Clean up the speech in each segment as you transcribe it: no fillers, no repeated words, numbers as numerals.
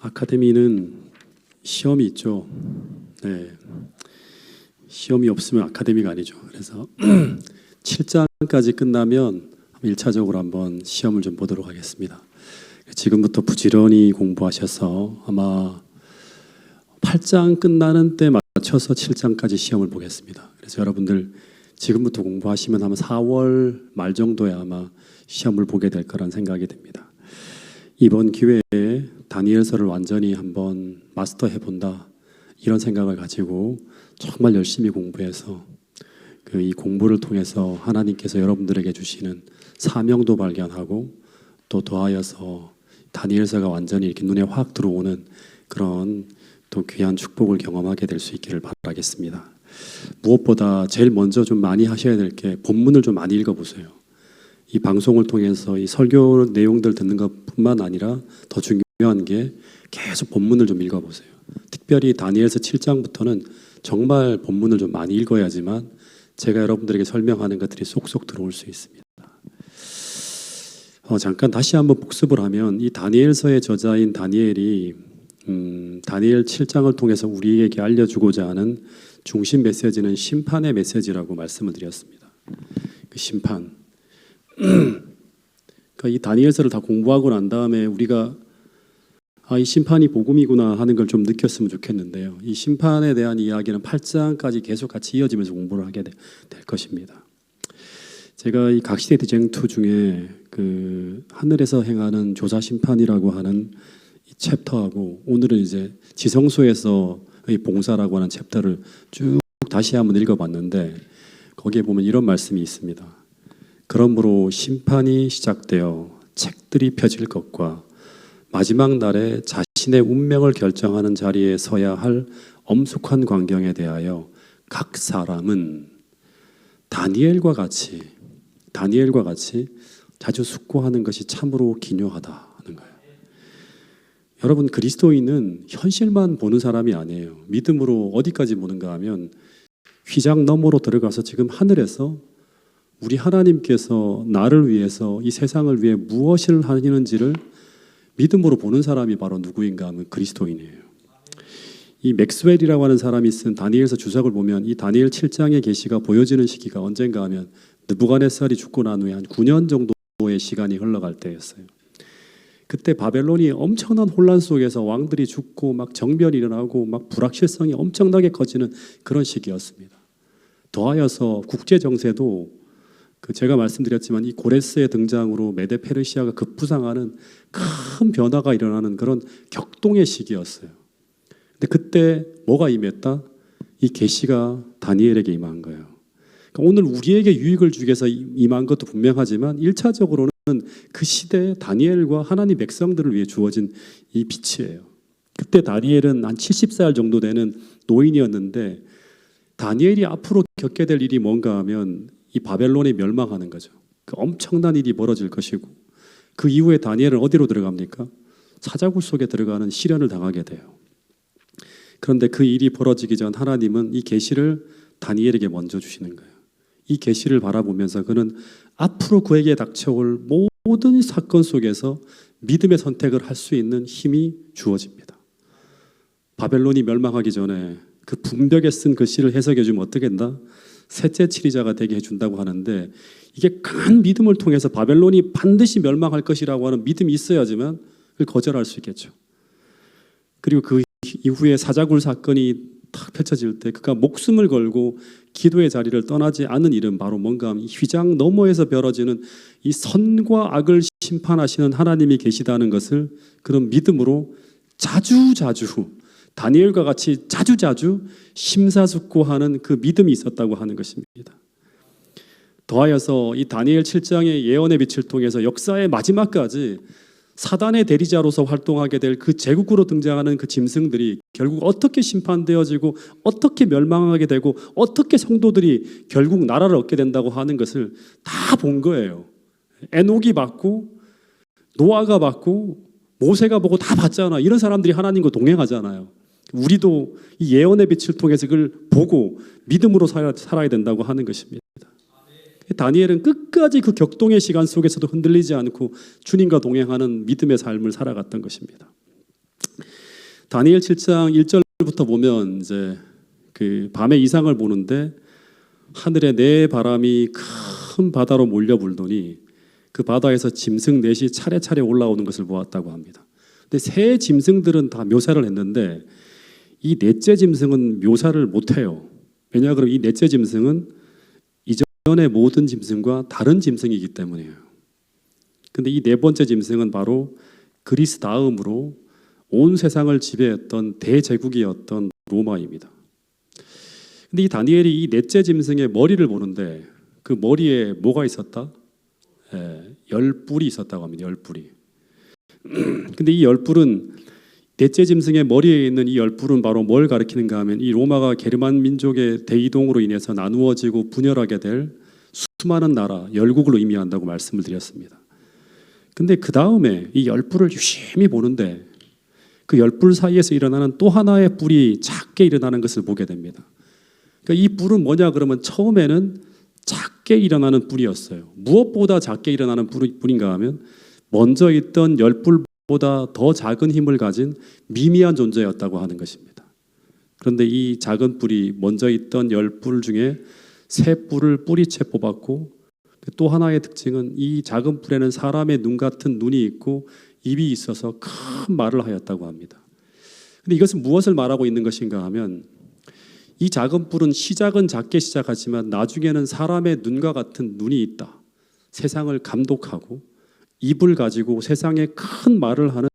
아카데미는 시험이 있죠. 네. 시험이 없으면 아카데미가 아니죠. 그래서 7장까지 끝나면 1차적으로 한번 시험을 좀 보도록 하겠습니다. 지금부터 부지런히 공부하셔서 아마 8장 끝나는 때 맞춰서 7장까지 시험을 보겠습니다. 그래서 여러분들 지금부터 공부하시면 아마 4월 말 정도에 아마 시험을 보게 될 거란 생각이 듭니다. 이번 기회에 다니엘서를 완전히 한번 마스터해 본다, 이런 생각을 가지고 정말 열심히 공부해서 이 공부를 통해서 하나님께서 여러분들에게 주시는 사명도 발견하고 또 더하여서 다니엘서가 완전히 이렇게 눈에 확 들어오는 그런 또 귀한 축복을 경험하게 될 수 있기를 바라겠습니다. 무엇보다 제일 먼저 좀 많이 하셔야 될 게 본문을 좀 많이 읽어보세요. 이 방송을 통해서 이 설교 내용들 듣는 것뿐만 아니라 더 중요한 게 계속 본문을 좀 읽어보세요. 특별히 다니엘서 7장부터는 정말 본문을 좀 많이 읽어야지만 제가 여러분들에게 설명하는 것들이 쏙쏙 들어올 수 있습니다. 잠깐 다시 한번 복습을 하면 이 다니엘서의 저자인 다니엘이 다니엘 7장을 통해서 우리에게 알려주고자 하는 중심 메시지는 심판의 메시지라고 말씀을 드렸습니다. 그 심판. 그러니까 이 다니엘서를 다 공부하고 난 다음에 우리가 이 심판이 복음이구나 하는 걸 좀 느꼈으면 좋겠는데요. 이 심판에 대한 이야기는 8장까지 계속 같이 이어지면서 공부를 하게 될 것입니다. 제가 이 각시대 디쟁투 중에 그 하늘에서 행하는 조사 심판이라고 하는 이 챕터하고 오늘은 이제 지성소에서의 봉사라고 하는 챕터를 쭉 다시 한번 읽어봤는데 거기에 보면 이런 말씀이 있습니다. 그러므로 심판이 시작되어 책들이 펴질 것과 마지막 날에 자신의 운명을 결정하는 자리에 서야 할 엄숙한 광경에 대하여 각 사람은 다니엘과 같이 자주 숙고하는 것이 참으로 기묘하다 하는 거예요. 여러분, 그리스도인은 현실만 보는 사람이 아니에요. 믿음으로 어디까지 보는가 하면 휘장 너머로 들어가서 지금 하늘에서 우리 하나님께서 나를 위해서 이 세상을 위해 무엇을 하시는지를 믿음으로 보는 사람이 바로 누구인가 하면 그리스도인이에요. 이 맥스웰이라고 하는 사람이 쓴 다니엘서 주석을 보면 이 다니엘 7장의 계시가 보여지는 시기가 언젠가 하면 느부갓네살이 죽고 난 후에 한 9년 정도의 시간이 흘러갈 때였어요. 그때 바벨론이 엄청난 혼란 속에서 왕들이 죽고 막 정변이 일어나고 막 불확실성이 엄청나게 커지는 그런 시기였습니다. 더하여서 국제 정세도 제가 말씀드렸지만 이 고레스의 등장으로 메데 페르시아가 급부상하는 큰 변화가 일어나는 그런 격동의 시기였어요. 근데 그때 뭐가 임했다? 이 계시가 다니엘에게 임한 거예요. 그러니까 오늘 우리에게 유익을 주기 위해서 임한 것도 분명하지만 1차적으로는 그 시대에 다니엘과 하나님 백성들을 위해 주어진 이 빛이에요. 그때 다니엘은 한 70살 정도 되는 노인이었는데 다니엘이 앞으로 겪게 될 일이 뭔가 하면 이 바벨론이 멸망하는 거죠. 그 엄청난 일이 벌어질 것이고 그 이후에 다니엘은 어디로 들어갑니까? 사자굴 속에 들어가는 시련을 당하게 돼요. 그런데 그 일이 벌어지기 전 하나님은 이 계시를 다니엘에게 먼저 주시는 거예요. 이 계시를 바라보면서 그는 앞으로 그에게 닥쳐올 모든 사건 속에서 믿음의 선택을 할 수 있는 힘이 주어집니다. 바벨론이 멸망하기 전에 그 분벽에 쓴 글씨를 해석해 주면 어떻게 된다? 셋째 치리자가 되게 해준다고 하는데 이게 강한 믿음을 통해서 바벨론이 반드시 멸망할 것이라고 하는 믿음이 있어야지만 그걸 거절할 수 있겠죠. 그리고 그 이후에 사자굴 사건이 탁 펼쳐질 때 그가 목숨을 걸고 기도의 자리를 떠나지 않은 일은 바로 뭔가 하면 이 휘장 너머에서 벌어지는 이 선과 악을 심판하시는 하나님이 계시다는 것을 그런 믿음으로 자주자주 다니엘과 같이 자주자주 심사숙고하는 그 믿음이 있었다고 하는 것입니다. 더하여서 이 다니엘 7장의 예언의 빛을 통해서 역사의 마지막까지 사단의 대리자로서 활동하게 될 그 제국으로 등장하는 그 짐승들이 결국 어떻게 심판되어지고 어떻게 멸망하게 되고 어떻게 성도들이 결국 나라를 얻게 된다고 하는 것을 다 본 거예요. 에녹이 봤고 노아가 봤고 모세가 보고 다 봤잖아. 이런 사람들이 하나님과 동행하잖아요. 우리도 이 예언의 빛을 통해서 그걸 보고 믿음으로 살아야 된다고 하는 것입니다. 다니엘은 끝까지 그 격동의 시간 속에서도 흔들리지 않고 주님과 동행하는 믿음의 삶을 살아갔던 것입니다. 다니엘 7장 1절부터 보면 이제 그 밤의 이상을 보는데 하늘에 네 바람이 큰 바다로 몰려 불더니 그 바다에서 짐승 넷이 차례차례 올라오는 것을 보았다고 합니다. 근데 세 짐승들은 다 묘사를 했는데 이 넷째 짐승은 묘사를 못해요. 왜냐 그러면 이 넷째 짐승은 이전의 모든 짐승과 다른 짐승이기 때문이에요. 근데 이 네 번째 짐승은 바로 그리스 다음으로 온 세상을 지배했던 대제국이었던 로마입니다. 근데 이 다니엘이 이 넷째 짐승의 머리를 보는데 그 머리에 뭐가 있었다? 열 뿔이 있었다고 합니다. 열 뿔이. 근데 이 열 뿔은 넷째 짐승의 머리에 있는 이 열 뿔은 바로 뭘 가리키는가 하면 이 로마가 게르만 민족의 대이동으로 인해서 나누어지고 분열하게 될 수많은 나라, 열국을 의미한다고 말씀을 드렸습니다. 근데 그 다음에 이 열 뿔을 유심히 보는데 그 열 뿔 사이에서 일어나는 또 하나의 뿔이 작게 일어나는 것을 보게 됩니다. 그러니까 이 뿔은 뭐냐 그러면 처음에는 작게 일어나는 뿔이었어요. 무엇보다 작게 일어나는 뿔인가 하면 먼저 있던 열 뿔보다 더 작은 힘을 가진 미미한 존재였다고 하는 것입니다. 그런데 이 작은 뿔이 먼저 있던 열 뿔 중에 세 뿔을 뿌리채 뽑았고 또 하나의 특징은 이 작은 뿔에는 사람의 눈 같은 눈이 있고 입이 있어서 큰 말을 하였다고 합니다. 근데 이것은 무엇을 말하고 있는 것인가 하면 이 작은 뿔은 시작은 작게 시작하지만 나중에는 사람의 눈과 같은 눈이 있다. 세상을 감독하고 입을 가지고 세상에 큰 말을 하는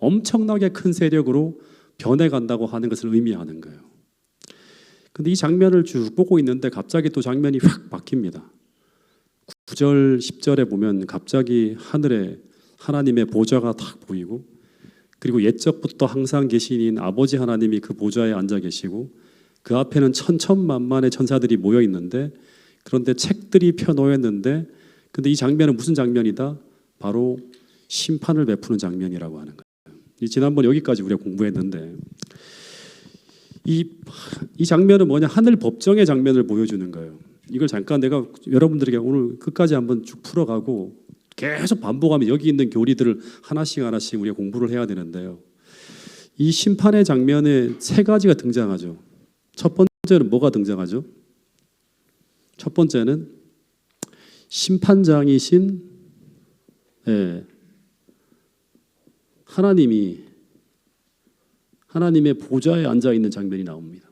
엄청나게 큰 세력으로 변해간다고 하는 것을 의미하는 거예요. 근데 이 장면을 쭉 보고 있는데 갑자기 또 장면이 확 바뀝니다. 9절, 10절에 보면 갑자기 하늘에 하나님의 보좌가 딱 보이고 그리고 옛적부터 항상 계신 아버지 하나님이 그 보좌에 앉아 계시고 그 앞에는 천천만만의 천사들이 모여 있는데 그런데 책들이 펴놓였는데 근데 이 장면은 무슨 장면이다? 바로 심판을 베푸는 장면이라고 하는 거예요. 지난번 여기까지 우리가 공부했는데 이 장면은 뭐냐? 하늘 법정의 장면을 보여주는 거예요. 이걸 잠깐 내가 여러분들에게 오늘 끝까지 한번 쭉 풀어가고 계속 반복하면 여기 있는 교리들을 하나씩 우리가 공부를 해야 되는데요. 이 심판의 장면에 세 가지가 등장하죠. 첫 번째는 뭐가 등장하죠? 첫 번째는 심판장이신 하나님의 보좌에 앉아 있는 장면이 나옵니다.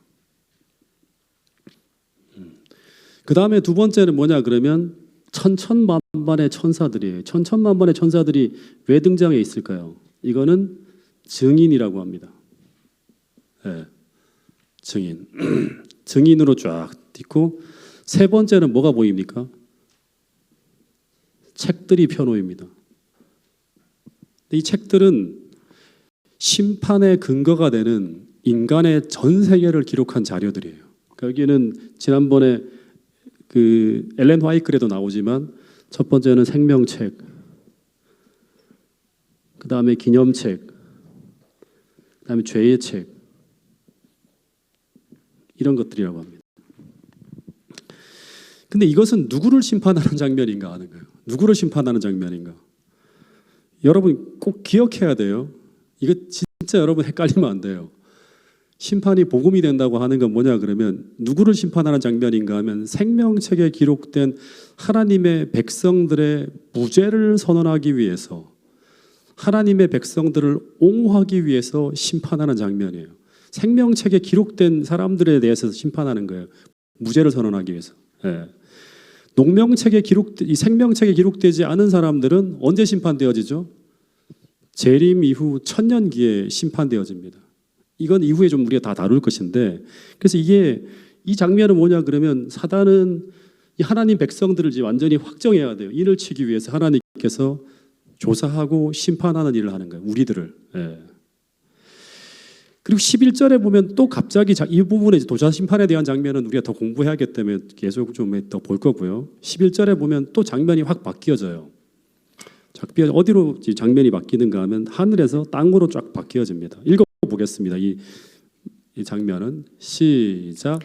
그 다음에 두 번째는 뭐냐 그러면 천천만만의 천사들이에요. 천천만만의 천사들이 왜 등장해 있을까요? 이거는 증인이라고 합니다. 증인. 증인으로 쫙 있고 세 번째는 뭐가 보입니까? 책들이 펴놓입니다. 이 책들은 심판의 근거가 되는 인간의 전 세계를 기록한 자료들이에요. 그러니까 여기는 지난번에 그 엘렌 화이클에도 나오지만 첫 번째는 생명책, 그 다음에 기념책, 그 다음에 죄의 책 이런 것들이라고 합니다. 근데 이것은 누구를 심판하는 장면인가 하는 거예요. 누구를 심판하는 장면인가? 여러분 꼭 기억해야 돼요. 이거 진짜 여러분 헷갈리면 안 돼요. 심판이 복음이 된다고 하는 건 뭐냐 그러면 누구를 심판하는 장면인가 하면 생명책에 기록된 하나님의 백성들의 무죄를 선언하기 위해서 하나님의 백성들을 옹호하기 위해서 심판하는 장면이에요. 생명책에 기록된 사람들에 대해서 심판하는 거예요. 무죄를 선언하기 위해서. 이 생명책에 기록되지 않은 사람들은 언제 심판되어지죠? 재림 이후 천년기에 심판되어집니다. 이건 이후에 좀 우리가 다 다룰 것인데 그래서 이 장면은 뭐냐 그러면 사단은 이 하나님 백성들을 이제 완전히 확정해야 돼요. 인을 치기 위해서 하나님께서 조사하고 심판하는 일을 하는 거예요. 우리들을. 그리고 11절에 보면 또 갑자기 이 부분에 도자 심판에 대한 장면은 우리가 더 공부해야하기 때문에 계속 좀 더 볼 거고요. 11절에 보면 또 장면이 확 바뀌어져요. 어디로 장면이 바뀌는가 하면 하늘에서 땅으로 쫙 바뀌어집니다. 읽어보겠습니다. 이 장면은 시작.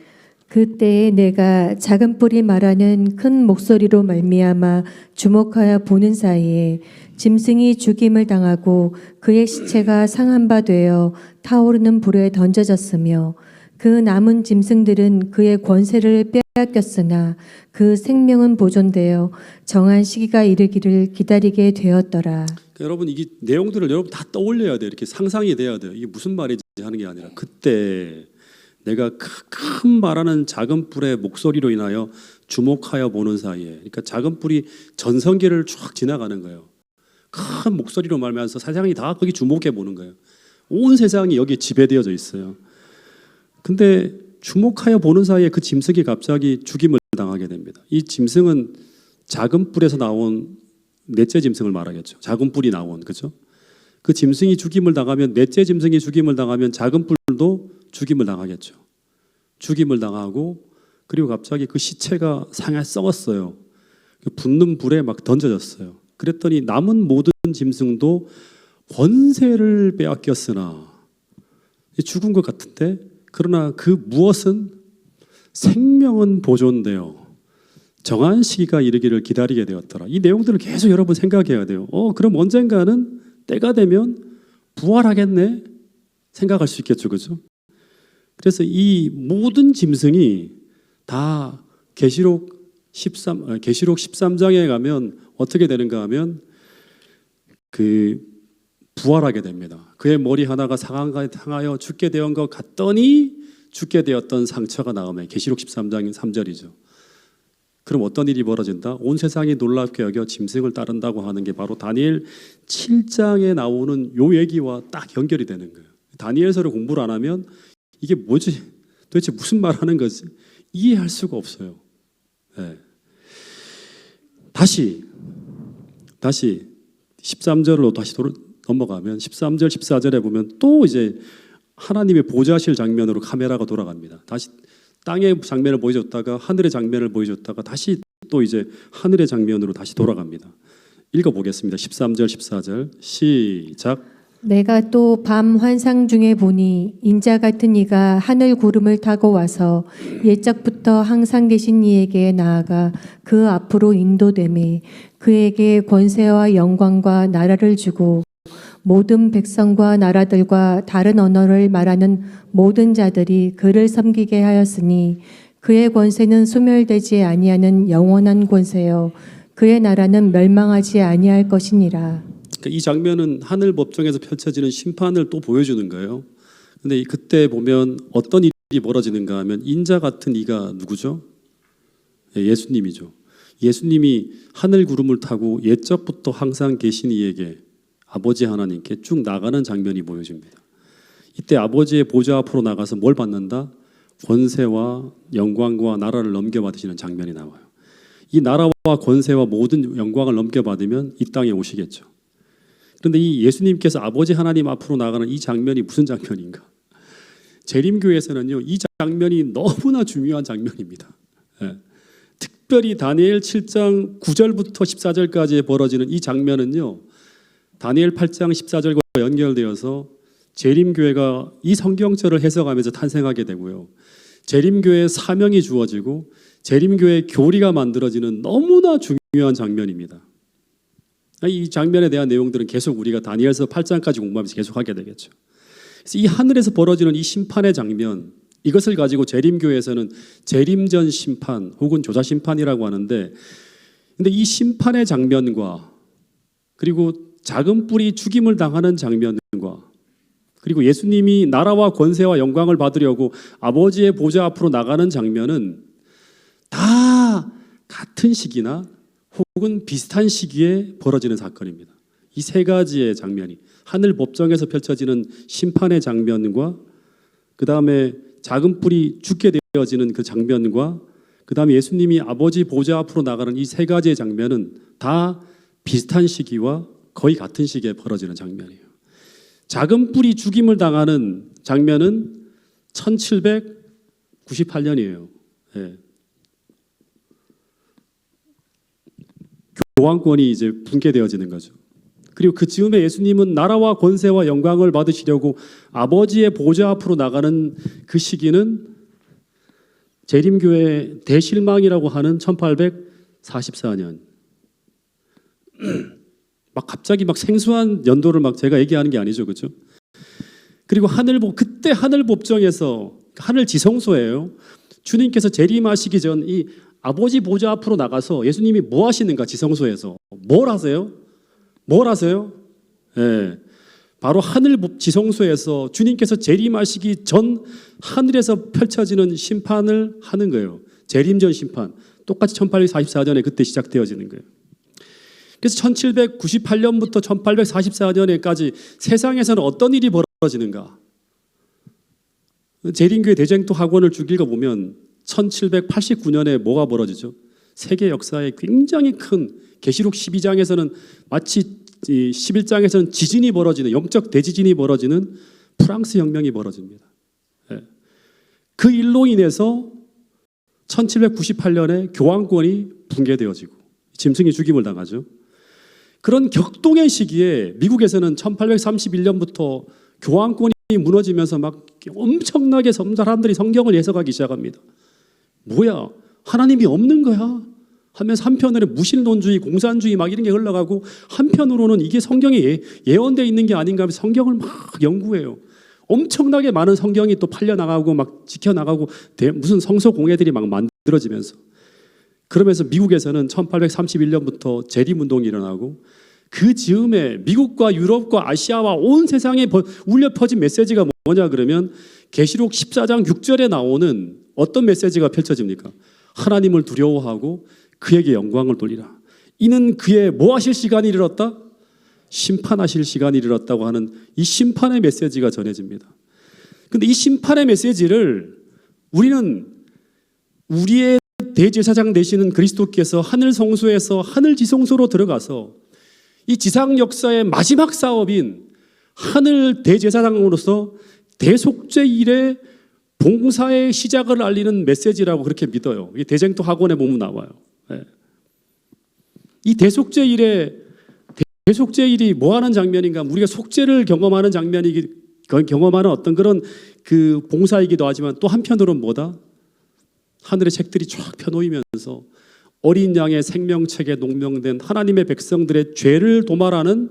그때에 내가 작은 뿔이 말하는 큰 목소리로 말미암아 주목하여 보는 사이에 짐승이 죽임을 당하고 그의 시체가 상한 바 되어 타오르는 불에 던져졌으며 그 남은 짐승들은 그의 권세를 빼앗겼으나 그 생명은 보존되어 정한 시기가 이르기를 기다리게 되었더라. 그러니까 여러분 이게 내용들을 여러분 다 떠올려야 돼요. 이렇게 상상이 돼야 돼요. 이게 무슨 말인지 하는 게 아니라 그때 내가 큰 말하는 작은 뿔의 목소리로 인하여 주목하여 보는 사이에, 그러니까 작은 뿔이 전성기를 쫙 지나가는 거예요. 큰 목소리로 말하면서 세상이 다 거기 주목해 보는 거예요. 온 세상이 여기에 지배되어져 있어요. 근데 주목하여 보는 사이에 그 짐승이 갑자기 죽임을 당하게 됩니다. 이 짐승은 작은 뿔에서 나온 넷째 짐승을 말하겠죠. 작은 뿔이 나온, 그죠? 그 짐승이 죽임을 당하면, 넷째 짐승이 죽임을 당하면 작은 뿔도 죽임을 당하겠죠. 죽임을 당하고, 그리고 갑자기 그 시체가 상해 썩었어요. 붙는 불에 막 던져졌어요. 그랬더니 남은 모든 짐승도 권세를 빼앗겼으나, 죽은 것 같은데, 그러나 그 무엇은 생명은 보존되어 정한 시기가 이르기를 기다리게 되었더라. 이 내용들을 계속 여러분 생각해야 돼요. 그럼 언젠가는 때가 되면 부활하겠네 생각할 수 있겠죠, 그죠? 그래서 이 모든 짐승이 다 계시록 13장에 가면 어떻게 되는가 하면 그 부활하게 됩니다. 그의 머리 하나가 상한가에 향하여 죽게 되었던 것 같더니 죽게 되었던 상처가 나오면 계시록 13장 3절이죠. 그럼 어떤 일이 벌어진다? 온 세상이 놀랍게 여겨 짐승을 따른다고 하는 게 바로 다니엘 7장에 나오는 요 얘기와 딱 연결이 되는 거예요. 다니엘서를 공부를 안 하면 이게 뭐지? 도대체 무슨 말 하는 거지? 이해할 수가 없어요. 네. 다시 13절로 다시 넘어가면 13절, 14절에 보면 또 이제 하나님의 보좌실 장면으로 카메라가 돌아갑니다. 다시 땅의 장면을 보여줬다가 하늘의 장면을 보여줬다가 다시 또 이제 하늘의 장면으로 다시 돌아갑니다. 읽어보겠습니다. 13절, 14절 시작. 내가 또 밤 환상 중에 보니 인자 같은 이가 하늘 구름을 타고 와서 옛적부터 항상 계신 이에게 나아가 그 앞으로 인도되매 그에게 권세와 영광과 나라를 주고 모든 백성과 나라들과 다른 언어를 말하는 모든 자들이 그를 섬기게 하였으니 그의 권세는 소멸되지 아니하는 영원한 권세요 그의 나라는 멸망하지 아니할 것이니라. 그러니까 이 장면은 하늘 법정에서 펼쳐지는 심판을 또 보여주는 거예요. 근데 그때 보면 어떤 일이 벌어지는가 하면 인자 같은 이가 누구죠? 예수님이죠. 예수님이 하늘 구름을 타고 옛적부터 항상 계신 이에게 아버지 하나님께 쭉 나가는 장면이 보여집니다. 이때 아버지의 보좌 앞으로 나가서 뭘 받는다? 권세와 영광과 나라를 넘겨받으시는 장면이 나와요. 이 나라와 권세와 모든 영광을 넘겨받으면 이 땅에 오시겠죠. 그런데 이 예수님께서 아버지 하나님 앞으로 나가는 이 장면이 무슨 장면인가? 재림교에서는요, 이 장면이 너무나 중요한 장면입니다. 특별히 다니엘 7장 9절부터 14절까지 벌어지는 이 장면은요, 다니엘 8장 14절과 연결되어서 재림교회가 이 성경절을 해석하면서 탄생하게 되고요. 재림교회의 사명이 주어지고 재림교회의 교리가 만들어지는 너무나 중요한 장면입니다. 이 장면에 대한 내용들은 계속 우리가 다니엘서 8장까지 공부하면서 계속 하게 되겠죠. 그래서 이 하늘에서 벌어지는 이 심판의 장면, 이것을 가지고 재림교회에서는 재림전 심판 혹은 조사 심판이라고 하는데, 근데 이 심판의 장면과 그리고 작은 뿔이 죽임을 당하는 장면과 그리고 예수님이 나라와 권세와 영광을 받으려고 아버지의 보좌 앞으로 나가는 장면은 다 같은 시기나 혹은 비슷한 시기에 벌어지는 사건입니다. 이 세 가지의 장면이 하늘 법정에서 펼쳐지는 심판의 장면과 그 다음에 작은 뿔이 죽게 되어지는 그 장면과 그 다음에 예수님이 아버지 보좌 앞으로 나가는 이 세 가지의 장면은 다 비슷한 시기와 거의 같은 시기에 벌어지는 장면이에요. 작은 뿔이 죽임을 당하는 장면은 1798년이에요. 예. 교황권이 이제 붕괴되어지는 거죠. 그리고 그 즈음에 예수님은 나라와 권세와 영광을 받으시려고 아버지의 보좌 앞으로 나가는 그 시기는 재림교회 대실망이라고 하는 1844년. 막 갑자기 막 생소한 연도를 막 제가 얘기하는 게 아니죠, 그렇죠? 그리고 그때 하늘법정에서 하늘 지성소예요. 주님께서 재림하시기 전 이 아버지 보좌 앞으로 나가서 예수님이 뭐 하시는가, 지성소에서 뭘 하세요? 뭘 하세요? 예, 바로 하늘 지성소에서 주님께서 재림하시기 전 하늘에서 펼쳐지는 심판을 하는 거예요. 재림전 심판. 똑같이 1844년에 그때 시작되어지는 거예요. 그래서 1798년부터 1844년에까지 세상에서는 어떤 일이 벌어지는가? 재림교회 대쟁도 학원을 쭉 읽어보면 1789년에 뭐가 벌어지죠? 세계 역사에 굉장히 큰, 계시록 12장에서는 마치 11장에서는 지진이 벌어지는, 영적 대지진이 벌어지는 프랑스 혁명이 벌어집니다. 그 일로 인해서 1798년에 교황권이 붕괴되어지고 짐승이 죽임을 당하죠. 그런 격동의 시기에 미국에서는 1831년부터 교황권이 무너지면서 막 엄청나게 사람들이 성경을 해석하기 시작합니다. 뭐야? 하나님이 없는 거야? 하면서 한편으로는 무신론주의, 공산주의 막 이런 게 흘러가고, 한편으로는 이게 성경에 예언되어 있는 게 아닌가 하면서 성경을 막 연구해요. 엄청나게 많은 성경이 또 팔려나가고 막 지켜나가고 무슨 성서 공예들이 막 만들어지면서, 그러면서 미국에서는 1831년부터 재림운동이 일어나고, 그 즈음에 미국과 유럽과 아시아와 온 세상에 울려 퍼진 메시지가 뭐냐 그러면 계시록 14장 6절에 나오는 어떤 메시지가 펼쳐집니까? 하나님을 두려워하고 그에게 영광을 돌리라. 이는 그의 뭐 하실 시간이 이르렀다? 심판하실 시간이 이르렀다고 하는 이 심판의 메시지가 전해집니다. 그런데 이 심판의 메시지를 우리는 우리의 대제사장 되시는 그리스도께서 하늘 성소에서 하늘 지성소로 들어가서 이 지상 역사의 마지막 사업인 하늘 대제사장으로서 대속죄 일의 봉사의 시작을 알리는 메시지라고 그렇게 믿어요. 이 대쟁도 학원에 보면 나와요. 이 대속죄 일이 뭐 하는 장면인가? 우리가 속죄를 경험하는 경험하는 어떤 그런 그 봉사이기도 하지만, 또 한편으로는 뭐다? 하늘의 책들이 쫙 펴놓이면서 어린 양의 생명책에 농명된 하나님의 백성들의 죄를 도말하는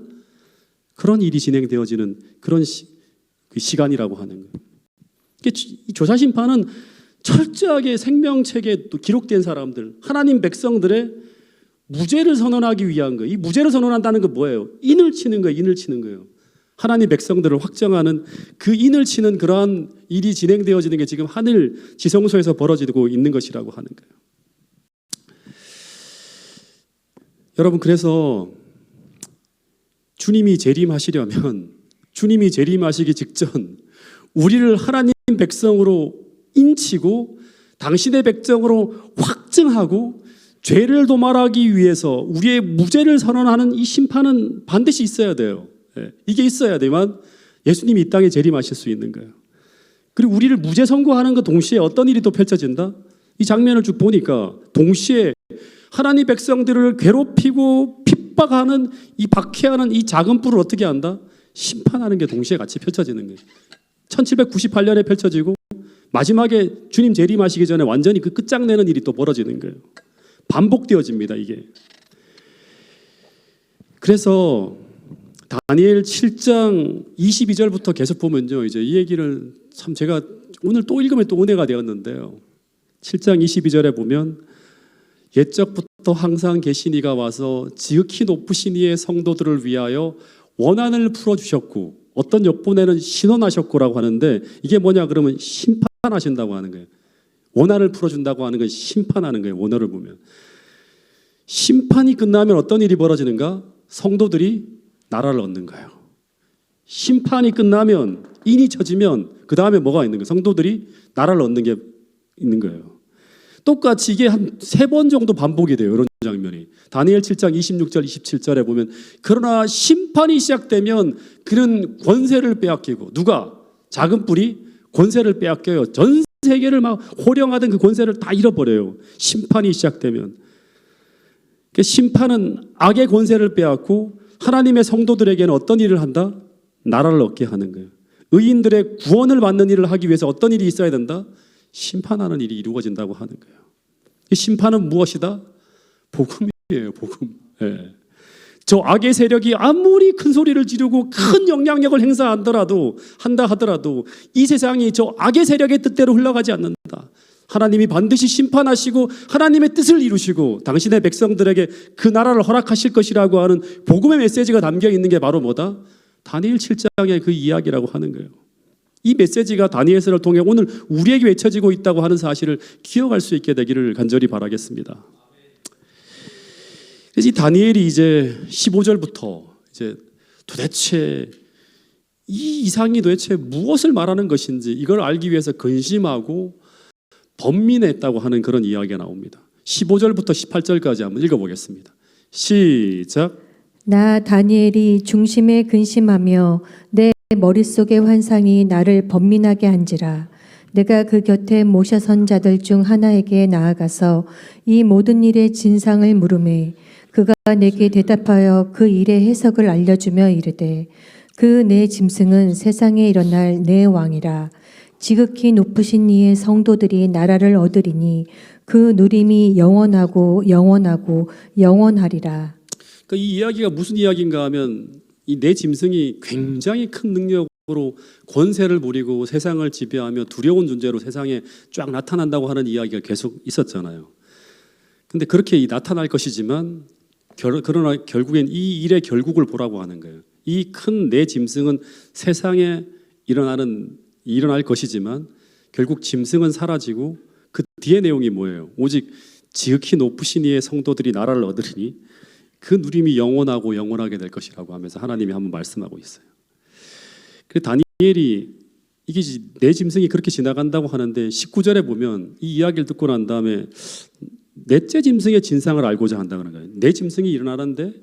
그런 일이 진행되어지는 그런 시간이라고 하는 거예요. 이 조사심판은 철저하게 생명책에 또 기록된 사람들, 하나님 백성들의 무죄를 선언하기 위한 거예요. 이 무죄를 선언한다는 건 뭐예요? 인을 치는 거예요. 인을 치는 거예요. 하나님 백성들을 확정하는 그 인을 치는 그러한 일이 진행되어지는 게 지금 하늘 지성소에서 벌어지고 있는 것이라고 하는 거예요. 여러분, 그래서 주님이 재림하시려면, 주님이 재림하시기 직전 우리를 하나님 백성으로 인치고 당신의 백성으로 확증하고 죄를 도말하기 위해서 우리의 무죄를 선언하는 이 심판은 반드시 있어야 돼요. 이게 있어야 되면 예수님이 이 땅에 재림하실 수 있는 거예요. 그리고 우리를 무죄 선고하는 것 동시에 어떤 일이 또 펼쳐진다? 이 장면을 쭉 보니까 동시에 하나님 백성들을 괴롭히고 핍박하는 이 박해하는 이 작은 뿔을 어떻게 한다? 심판하는 게 동시에 같이 펼쳐지는 거예요. 1798년에 펼쳐지고 마지막에 주님 재림하시기 전에 완전히 그 끝장내는 일이 또 벌어지는 거예요. 반복되어집니다, 이게. 그래서 다니엘 7장 22절부터 계속 보면요, 이제 이 얘기를 참 제가 오늘 또 읽으면 또 은혜가 되었는데요. 7장 22절에 보면 옛적부터 항상 계신 이가 와서 지극히 높으신 이의 성도들을 위하여 원한을 풀어주셨고 어떤 역분에는 신원하셨고라고 하는데, 이게 뭐냐 그러면 심판하신다고 하는 거예요. 원한을 풀어준다고 하는 건 심판하는 거예요. 원어를 보면 심판이 끝나면 어떤 일이 벌어지는가? 성도들이 나라를 얻는 거예요. 심판이 끝나면, 인이 쳐지면 그 다음에 뭐가 있는 거예요? 성도들이 나라를 얻는 게 있는 거예요. 똑같이 이게 한 3번 정도 반복이 돼요. 이런 장면이. 다니엘 7장 26절 27절에 보면, 그러나 심판이 시작되면 그는 권세를 빼앗기고, 누가? 작은 뿔이 권세를 빼앗겨요. 전 세계를 막 호령하던 그 권세를 다 잃어버려요. 심판이 시작되면. 심판은 악의 권세를 빼앗고 하나님의 성도들에게는 어떤 일을 한다? 나라를 얻게 하는 거예요. 의인들의 구원을 받는 일을 하기 위해서 어떤 일이 있어야 된다? 심판하는 일이 이루어진다고 하는 거예요. 이 심판은 무엇이다? 복음이에요. 복음. 예. 저 악의 세력이 아무리 큰 소리를 지르고 큰 영향력을 한다 하더라도 이 세상이 저 악의 세력의 뜻대로 흘러가지 않는다. 하나님이 반드시 심판하시고 하나님의 뜻을 이루시고 당신의 백성들에게 그 나라를 허락하실 것이라고 하는 복음의 메시지가 담겨 있는 게 바로 뭐다? 다니엘 7장의 그 이야기라고 하는 거예요. 이 메시지가 다니엘서를 통해 오늘 우리에게 외쳐지고 있다고 하는 사실을 기억할 수 있게 되기를 간절히 바라겠습니다. 그래서 이 다니엘이 이제 15절부터 이제 도대체 이 이상이 도대체 무엇을 말하는 것인지 이걸 알기 위해서 근심하고 번민했다고 하는 그런 이야기가 나옵니다. 15절부터 18절까지 한번 읽어보겠습니다. 시작. 나 다니엘이 중심에 근심하며 내 머릿속의 환상이 나를 번민하게 한지라. 내가 그 곁에 모셔선 자들 중 하나에게 나아가서 이 모든 일의 진상을 물으매 그가 내게 대답하여 그 일의 해석을 알려주며 이르되 그 내 짐승은 세상에 일어날 내 왕이라. 지극히 높으신 이의 성도들이 나라를 얻으리니 그 누림이 영원하고 영원하고 영원하리라. 그러니까 이 이야기가 무슨 이야기인가 하면 이 내 짐승이 굉장히 큰 능력으로 권세를 부리고 세상을 지배하며 두려운 존재로 세상에 쫙 나타난다고 하는 이야기가 계속 있었잖아요. 근데 그렇게 나타날 것이지만 그러나 결국엔 이 일의 결국을 보라고 하는 거예요. 이 큰 내 짐승은 세상에 일어날 것이지만 결국 짐승은 사라지고 그 뒤의 내용이 뭐예요? 오직 지극히 높으신 이의 성도들이 나라를 얻으리니 그 누림이 영원하고 영원하게 될 것이라고 하면서 하나님이 한번 말씀하고 있어요. 그래서 다니엘이 이게 내 짐승이 그렇게 지나간다고 하는데 19절에 보면 이 이야기를 듣고 난 다음에 넷째 짐승의 진상을 알고자 한다는 거예요. 내 짐승이 일어나는데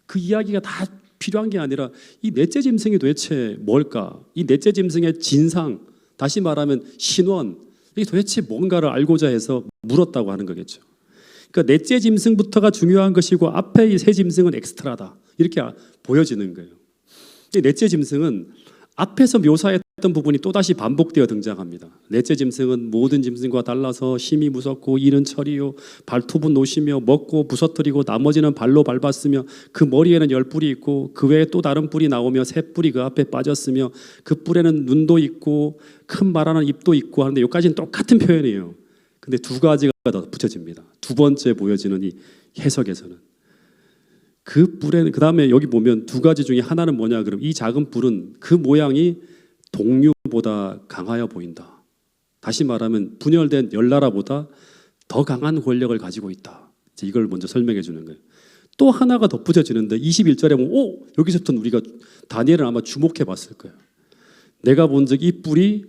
그 이야기가 다 필요한 게 아니라 이 넷째 짐승이 도대체 뭘까? 이 넷째 짐승의 진상, 다시 말하면 신원, 이게 도대체 뭔가를 알고자 해서 물었다고 하는 거겠죠. 그러니까 넷째 짐승부터가 중요한 것이고 앞에 이 세 짐승은 엑스트라다. 이렇게 보여지는 거예요. 넷째 짐승은 앞에서 묘사했던 부분이 또다시 반복되어 등장합니다. 넷째 짐승은 모든 짐승과 달라서 힘이 무섭고 이는 철이요 발톱은 노시며 먹고 부서뜨리고 나머지는 발로 밟았으며 그 머리에는 10뿔이 있고 그 외에 또 다른 뿔이 나오며 새 뿔이 그 앞에 빠졌으며 그 뿔에는 눈도 있고 큰 말하는 입도 있고 하는데 여기까지는 똑같은 표현이에요. 근데 두 가지가 더 붙여집니다. 두 번째 보여지는 이 해석에서는 그 뿔에는 그 다음에 여기 보면 두 가지 중에 하나는 뭐냐 그러면 이 작은 뿔은 그 모양이 동류보다 강하여 보인다. 다시 말하면 분열된 열나라보다 더 강한 권력을 가지고 있다. 이걸 먼저 설명해 주는 거예요. 또 하나가 덧붙여지는데 21절에 보면 여기서부터는 우리가 다니엘은 아마 주목해 봤을 거예요. 내가 본즉 이 뿔이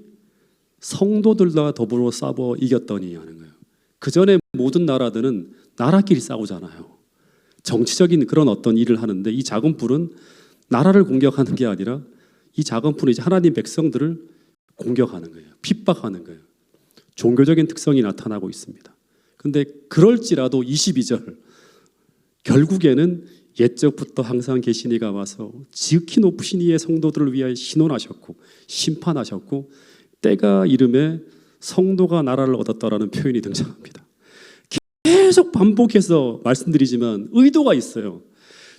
성도들과 더불어 싸워 이겼더니 하는 거예요. 그 전에 모든 나라들은 나라끼리 싸우잖아요. 정치적인 그런 어떤 일을 하는데 이 작은 뿔은 나라를 공격하는 게 아니라 이 작은 뿔은 이제 하나님 백성들을 공격하는 거예요. 핍박하는 거예요. 종교적인 특성이 나타나고 있습니다. 그런데 그럴지라도 22절 결국에는 옛적부터 항상 계신 이가 와서 지극히 높으신 이의 성도들을 위하여 신원하셨고 심판하셨고 때가 이름에 성도가 나라를 얻었다라는 표현이 등장합니다. 계속 반복해서 말씀드리지만 의도가 있어요.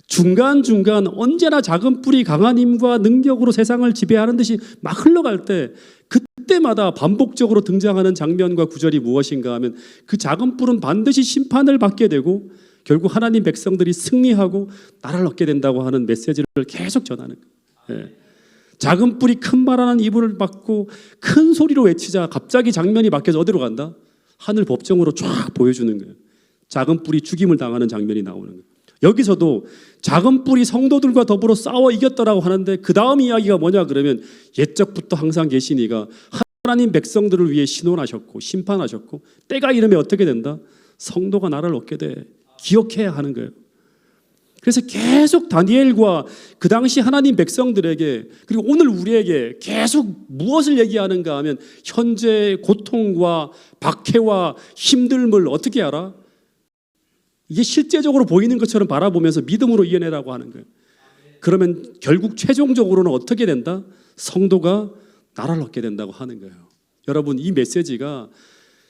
중간중간 언제나 작은 뿔이 강한 힘과 능력으로 세상을 지배하는 듯이 막 흘러갈 때 그때마다 반복적으로 등장하는 장면과 구절이 무엇인가 하면 그 작은 뿔은 반드시 심판을 받게 되고 결국 하나님 백성들이 승리하고 나라를 얻게 된다고 하는 메시지를 계속 전하는 거예요. 예. 작은 뿔이 큰 말하는 이불을 받고 큰 소리로 외치자 갑자기 장면이 바뀌어서 어디로 간다? 하늘 법정으로 쫙 보여주는 거예요. 작은 뿔이 죽임을 당하는 장면이 나오는 거예요. 여기서도 작은 뿔이 성도들과 더불어 싸워 이겼더라고 하는데 그 다음 이야기가 뭐냐 그러면 옛적부터 항상 계신 이가 하나님 백성들을 위해 신원하셨고 심판하셨고 때가 이르면 어떻게 된다? 성도가 나라를 얻게 돼. 기억해야 하는 거예요. 그래서 계속 다니엘과 그 당시 하나님 백성들에게 그리고 오늘 우리에게 계속 무엇을 얘기하는가 하면 현재의 고통과 박해와 힘듦을 어떻게 알아? 이게 실제적으로 보이는 것처럼 바라보면서 믿음으로 이겨내라고 하는 거예요. 그러면 결국 최종적으로는 어떻게 된다? 성도가 나라를 얻게 된다고 하는 거예요. 여러분, 이 메시지가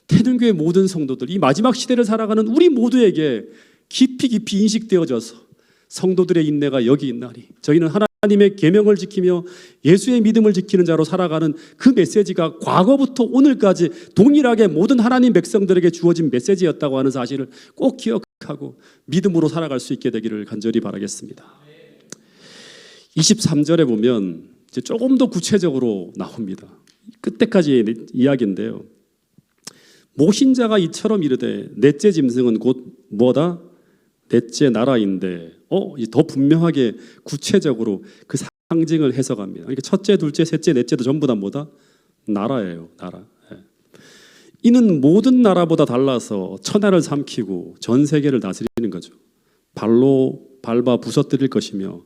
태능교회 모든 성도들, 이 마지막 시대를 살아가는 우리 모두에게 깊이 인식되어져서 성도들의 인내가 여기 있나니 저희는 하나님의 계명을 지키며 예수의 믿음을 지키는 자로 살아가는 그 메시지가 과거부터 오늘까지 동일하게 모든 하나님 백성들에게 주어진 메시지였다고 하는 사실을 꼭 기억하고 믿음으로 살아갈 수 있게 되기를 간절히 바라겠습니다. 23절에 보면 이제 조금 더 구체적으로 나옵니다. 끝때까지 이야기인데요. 모신자가 이처럼 이르되 넷째 짐승은 곧 뭐다? 넷째 나라인데 더 분명하게 구체적으로 그 상징을 해석합니다. 그러니까 첫째, 둘째, 셋째, 넷째도 전부 다 뭐다? 나라예요. 나라. 이는 모든 나라보다 달라서 천하를 삼키고 전 세계를 다스리는 거죠. 발로 밟아 부서뜨릴 것이며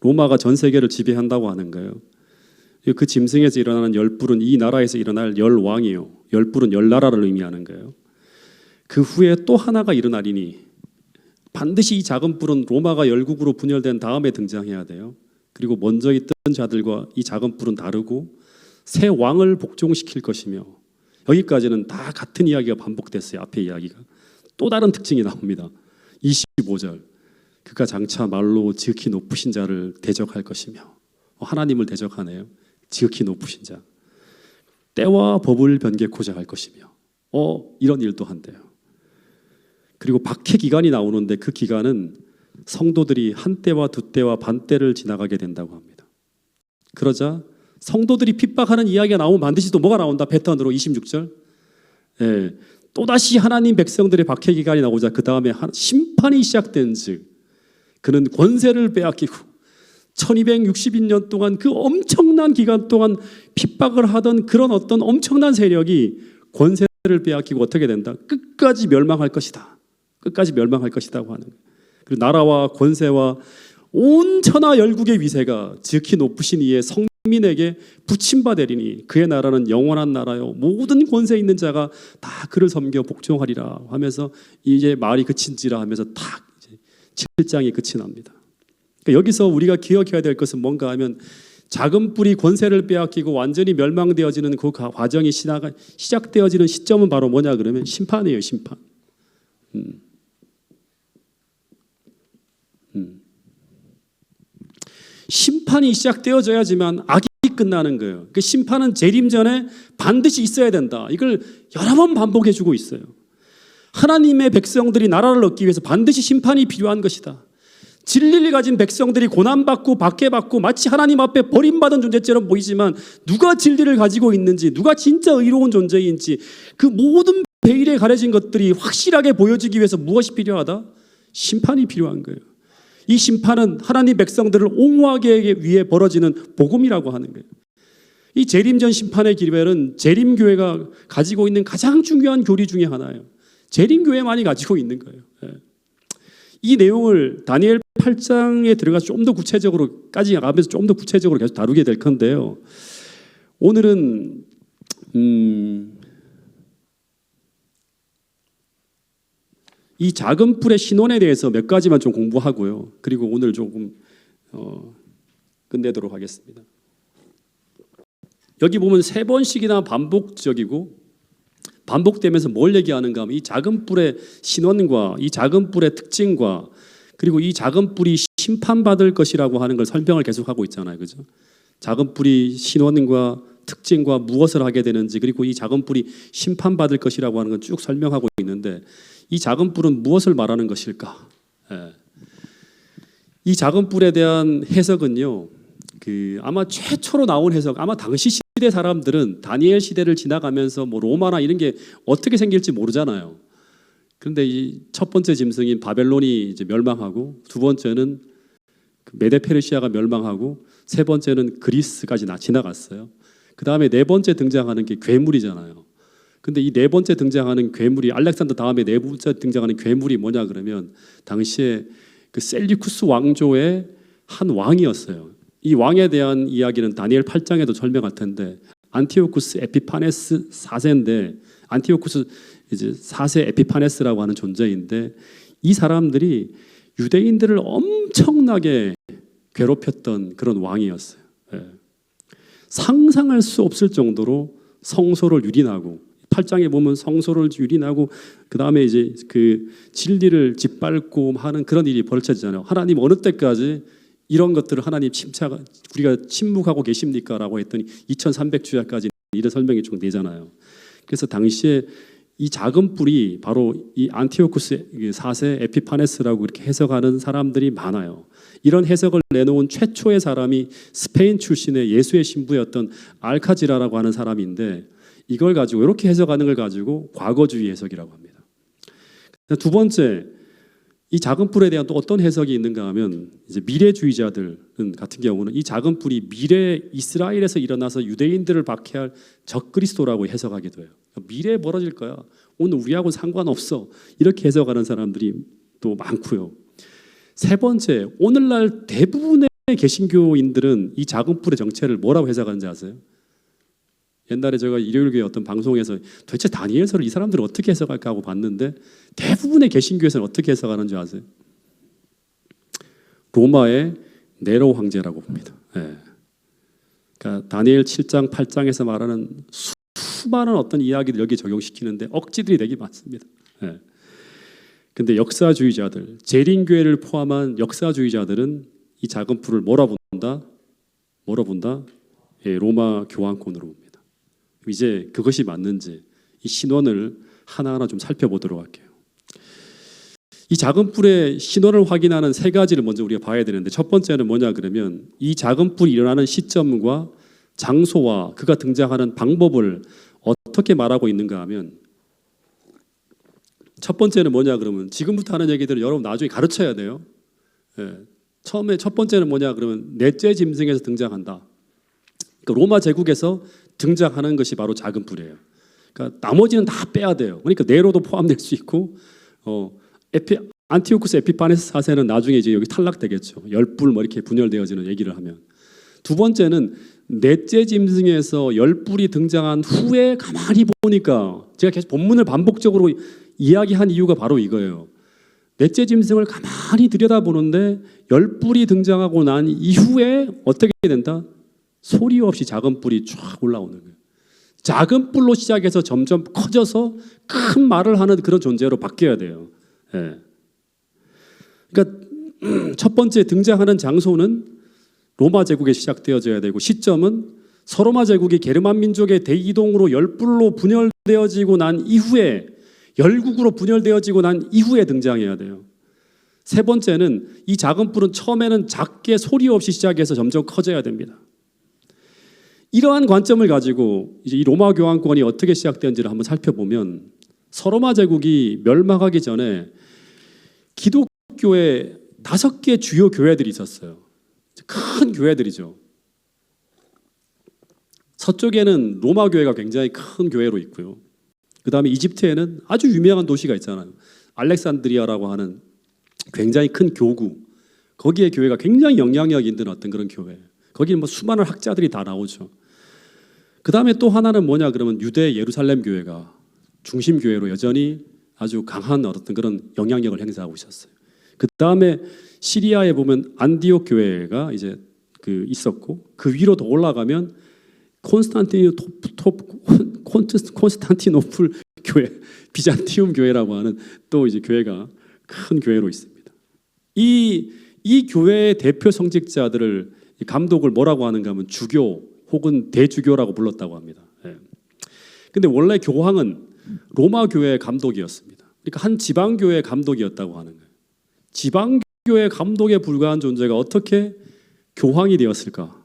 로마가 전 세계를 지배한다고 하는 거예요. 그 짐승에서 일어나는 열불은 이 나라에서 일어날 열왕이요, 열불은 열나라를 의미하는 거예요. 그 후에 또 하나가 일어나리니 반드시 이 작은 뿔은 로마가 열국으로 분열된 다음에 등장해야 돼요. 그리고 먼저 있던 자들과 이 작은 뿔은 다르고 새 왕을 복종시킬 것이며, 여기까지는 다 같은 이야기가 반복됐어요. 앞에 이야기가 또 다른 특징이 나옵니다. 25절, 그가 장차 말로 지극히 높으신 자를 대적할 것이며, 하나님을 대적하네요. 지극히 높으신 자, 때와 법을 변개코자 할 것이며, 이런 일도 한대요. 그리고 박해 기간이 나오는데 그 기간은 성도들이 한 때와 두 때와 반 때를 지나가게 된다고 합니다. 그러자 성도들이 핍박하는 이야기가 나오면 반드시 또 뭐가 나온다? 패턴으로 26절. 또다시 하나님 백성들의 박해 기간이 나오자 그 다음에 심판이 시작된 즉 그는 권세를 빼앗기고 1260년 동안 그 엄청난 기간 동안 핍박을 하던 그런 어떤 엄청난 세력이 권세를 빼앗기고 어떻게 된다? 끝까지 멸망할 것이다. 끝까지 멸망할 것이라고 하는 거예요. 그리고 나라와 권세와 온 천하 열국의 위세가 지극히 높으신 이의 성민에게 붙임받으리니 그의 나라는 영원한 나라요 모든 권세 있는 자가 다 그를 섬겨 복종하리라 하면서 이제 말이 그친지라 하면서 딱 이제 7장이 끝이 납니다. 그러니까 여기서 우리가 기억해야 될 것은 뭔가 하면 작은 뿔이 권세를 빼앗기고 완전히 멸망되어지는 그 과정이 시작되어지는 시점은 바로 뭐냐 그러면 심판이에요. 심판. 심판이 시작되어져야지만 악이 끝나는 거예요. 그 심판은 재림 전에 반드시 있어야 된다. 이걸 여러 번 반복해주고 있어요. 하나님의 백성들이 나라를 얻기 위해서 반드시 심판이 필요한 것이다. 진리를 가진 백성들이 고난받고 박해받고 마치 하나님 앞에 버림받은 존재처럼 보이지만 누가 진리를 가지고 있는지, 누가 진짜 의로운 존재인지 그 모든 베일에 가려진 것들이 확실하게 보여지기 위해서 무엇이 필요하다? 심판이 필요한 거예요. 이 심판은 하나님 백성들을 옹호하기 위해 벌어지는 복음이라고 하는 거예요. 이 재림전 심판의 기별은 재림교회가 가지고 있는 가장 중요한 교리 중에 하나예요. 재림교회만이 가지고 있는 거예요. 이 내용을 다니엘 8장에 들어가서 좀 더 구체적으로까지 가면서 좀 더 구체적으로 계속 다루게 될 건데요. 오늘은 이 작은 뿔의 신원에 대해서 몇 가지만 좀 공부하고요. 그리고 오늘 조금 끝내도록 하겠습니다. 여기 보면 세 번씩이나 반복적이고 반복되면서 뭘 얘기하는가 하면 이 작은 뿔의 신원과 이 작은 뿔의 특징과 그리고 이 작은 뿔이 심판받을 것이라고 하는 걸 설명을 계속하고 있잖아요. 그죠? 작은 뿔이 신원과 특징과 무엇을 하게 되는지 그리고 이 작은 뿔이 심판받을 것이라고 하는 건 쭉 설명하고 있는데 이 작은 뿔은 무엇을 말하는 것일까? 이 작은 뿔에 대한 해석은요. 아마 최초로 나온 해석, 아마 당시 시대 사람들은 다니엘 시대를 지나가면서 뭐 로마나 이런 게 어떻게 생길지 모르잖아요. 그런데 이 첫 번째 짐승인 바벨론이 이제 멸망하고 두 번째는 메데 페르시아가 멸망하고 세 번째는 그리스까지 지나갔어요. 그 다음에 네 번째 등장하는 게 괴물이잖아요. 근데 이 네 번째 등장하는 괴물이 알렉산더 다음에 네 번째 등장하는 괴물이 뭐냐 그러면 당시에 그 셀리쿠스 왕조의 한 왕이었어요. 이 왕에 대한 이야기는 다니엘 8장에도 설명할 텐데 안티오쿠스 에피파네스 4세인데 안티오쿠스 이제 4세 에피파네스라고 하는 존재인데 이 사람들이 유대인들을 엄청나게 괴롭혔던 그런 왕이었어요. 상상할 수 없을 정도로 성소를 유린하고 8장에 보면 성소를 유린하고 그 다음에 이제 그 진리를 짓밟고 하는 그런 일이 벌어지잖아요. 하나님 어느 때까지 이런 것들을 하나님 우리가 침묵하고 계십니까라고 했더니 2300주야까지 이런 설명이 쭉 되잖아요. 그래서 당시에 이 작은 뿔이 바로 이 안티오쿠스 4세 에피파네스라고 이렇게 해석하는 사람들이 많아요. 이런 해석을 내놓은 최초의 사람이 스페인 출신의 예수의 신부였던 알카지라라고 하는 사람인데 이걸 가지고 이렇게 해석하는 걸 가지고 과거주의 해석이라고 합니다. 두 번째, 이 작은 뿔에 대한 또 어떤 해석이 있는가 하면 이제 미래주의자들 같은 경우는 이 작은 뿔이 미래 이스라엘에서 일어나서 유대인들을 박해할 적그리스도라고 해석하기도 해요. 미래에 벌어질 거야. 오늘 우리하고 상관없어. 이렇게 해석하는 사람들이 또 많고요. 세 번째, 오늘날 대부분의 개신교인들은 이 작은 뿔의 정체를 뭐라고 해석하는지 아세요? 옛날에 제가 일요일교회 어떤 방송에서 도대체 다니엘서를 이 사람들은 어떻게 해석할까 하고 봤는데 대부분의 개신교에서는 어떻게 해석하는 줄 아세요? 로마의 네로 황제라고 봅니다. 예. 그러니까 다니엘 7장, 8장에서 말하는 수많은 어떤 이야기들 여기 적용시키는데 억지들이 되게 많습니다. 예. 근데 역사주의자들, 재림교회를 포함한 역사주의자들은 이 작은 뿔을 뭐라 본다? 예, 로마 교황권으로 봅니다. 이제 그것이 맞는지 이 신원을 하나하나 좀 살펴보도록 할게요. 이 작은 뿔의 신원을 확인하는 세 가지를 먼저 우리가 봐야 되는데 첫 번째는 뭐냐 그러면 이 작은 뿔이 일어나는 시점과 장소와 그가 등장하는 방법을 어떻게 말하고 있는가 하면 첫 번째는 뭐냐 그러면 지금부터 하는 얘기들을 여러분 나중에 가르쳐야 돼요. 예. 처음에 첫 번째는 뭐냐 그러면 넷째 짐승에서 등장한다. 그러니까 로마 제국에서 등장하는 것이 바로 작은 뿔이에요. 그러니까 나머지는 다 빼야 돼요. 그러니까 네로도 포함될 수 있고 안티오쿠스 에피파네스 4세는 나중에 이제 여기 탈락되겠죠. 10뿔 뭐 이렇게 분열되어지는 얘기를 하면. 두 번째는 넷째 짐승에서 10뿔이 등장한 후에 가만히 보니까 제가 계속 본문을 반복적으로 이야기한 이유가 바로 이거예요. 넷째 짐승을 가만히 들여다보는데 10뿔이 등장하고 난 이후에 어떻게 된다? 소리 없이 작은 뿔이 쫙 올라오는 거예요. 작은 뿔로 시작해서 점점 커져서 큰 말을 하는 그런 존재로 바뀌어야 돼요. 예. 그러니까 첫 번째 등장하는 장소는 로마 제국에 시작되어져야 되고 시점은 서로마 제국이 게르만 민족의 대이동으로 10뿔로 분열되어지고 난 이후에 열국으로 분열되어지고 난 이후에 등장해야 돼요. 세 번째는 이 작은 뿔은 처음에는 작게 소리 없이 시작해서 점점 커져야 됩니다. 이러한 관점을 가지고 이제 이 로마 교황권이 어떻게 시작되었는지를 한번 살펴보면 서로마 제국이 멸망하기 전에 기독교의 5개 주요 교회들이 있었어요. 큰 교회들이죠. 서쪽에는 로마 교회가 굉장히 큰 교회로 있고요. 그 다음에 이집트에는 아주 유명한 도시가 있잖아요. 알렉산드리아라고 하는 굉장히 큰 교구. 거기에 교회가 굉장히 영향력 있는 어떤 그런 교회. 거기는 뭐 수많은 학자들이 다 나오죠. 그 다음에 또 하나는 뭐냐 그러면 유대 예루살렘 교회가 중심 교회로 여전히 아주 강한 어떤 그런 영향력을 행사하고 있었어요. 그 다음에 시리아에 보면 안디옥 교회가 이제 있었고 그 위로 더 올라가면 콘스탄티노플 교회, 비잔티움 교회라고 하는 또 이제 교회가 큰 교회로 있습니다. 이 교회의 대표 성직자들을 감독을 뭐라고 하는가 하면 주교 혹은 대주교라고 불렀다고 합니다. 근데 원래 교황은 로마 교회의 감독이었습니다. 그러니까 한 지방 교회의 감독이었다고 하는 거예요. 지방 교회 감독에 불과한 존재가 어떻게 교황이 되었을까?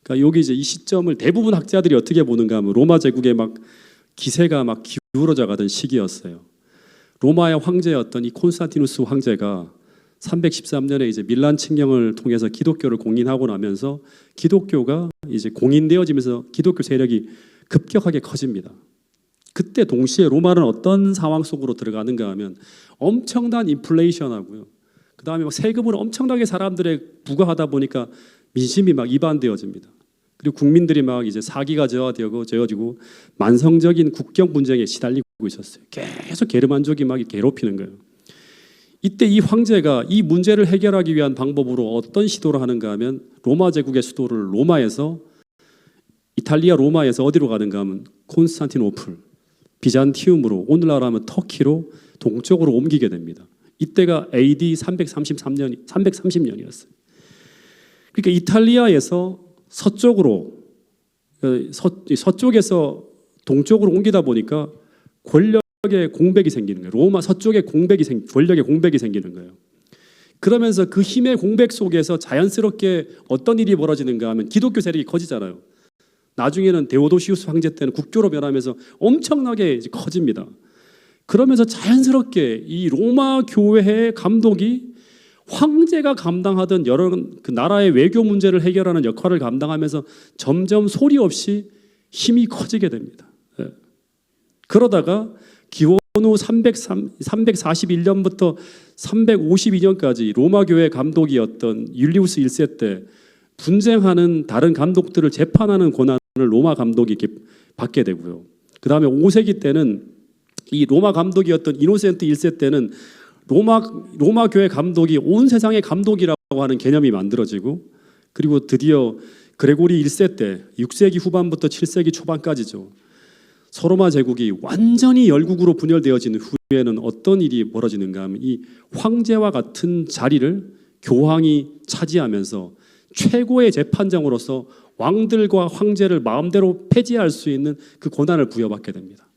그러니까 여기 이제 이 시점을 대부분 학자들이 어떻게 보는가 하면 로마 제국의 막 기세가 막 기울어져 가던 시기였어요. 로마의 황제였던 이 콘스탄티누스 황제가 313년에 이제 밀란 칙령을 통해서 기독교를 공인하고 나면서 기독교가 이제 공인되어지면서 기독교 세력이 급격하게 커집니다. 그때 동시에 로마는 어떤 상황 속으로 들어가는가 하면 엄청난 인플레이션하고요. 그 다음에 막 세금을 엄청나게 사람들에 부과하다 보니까 민심이 막 이반되어집니다. 그리고 국민들이 막 이제 사기가 저어지고 만성적인 국경 분쟁에 시달리고 있었어요. 계속 게르만족이 막 괴롭히는 거예요. 이때 이 황제가 이 문제를 해결하기 위한 방법으로 어떤 시도를 하는가 하면 로마 제국의 수도를 로마에서 이 이탈리아 로마에서 어디로 가는가 하면 콘스탄티노플, 비잔티움으로, 오늘날 하면 터키로 동쪽으로 옮기게 됩니다. 이때가 AD 330년이었어요. 그러니까 이탈리아에서 서쪽에서 동쪽으로 옮기다 보니까 권력의 공백이 생기는 거예요. 로마 서쪽에 권력의 공백이 생기는 거예요. 그러면서 그 힘의 공백 속에서 자연스럽게 어떤 일이 벌어지는가 하면 기독교 세력이 커지잖아요. 나중에는 데오도시우스 황제 때는 국교로 변하면서 엄청나게 이제 커집니다. 그러면서 자연스럽게 이 로마 교회의 감독이 황제가 감당하던 여러 그 나라의 외교 문제를 해결하는 역할을 감당하면서 점점 소리 없이 힘이 커지게 됩니다. 그러다가 기원 후 341년부터 352년까지 로마 교회 감독이었던 율리우스 1세 때 분쟁하는 다른 감독들을 재판하는 권한을 로마 감독이 이렇게 받게 되고요. 그 다음에 5세기 때는 이 로마 감독이었던 이노센트 1세 때는 로마 교회 감독이 온 세상의 감독이라고 하는 개념이 만들어지고, 그리고 드디어 그레고리 1세 때 6세기 후반부터 7세기 초반까지죠. 서로마 제국이 완전히 열국으로 분열되어진 후에는 어떤 일이 벌어지는가 하면 이 황제와 같은 자리를 교황이 차지하면서 최고의 재판장으로서 왕들과 황제를 마음대로 폐지할 수 있는 그 권한을 부여받게 됩니다.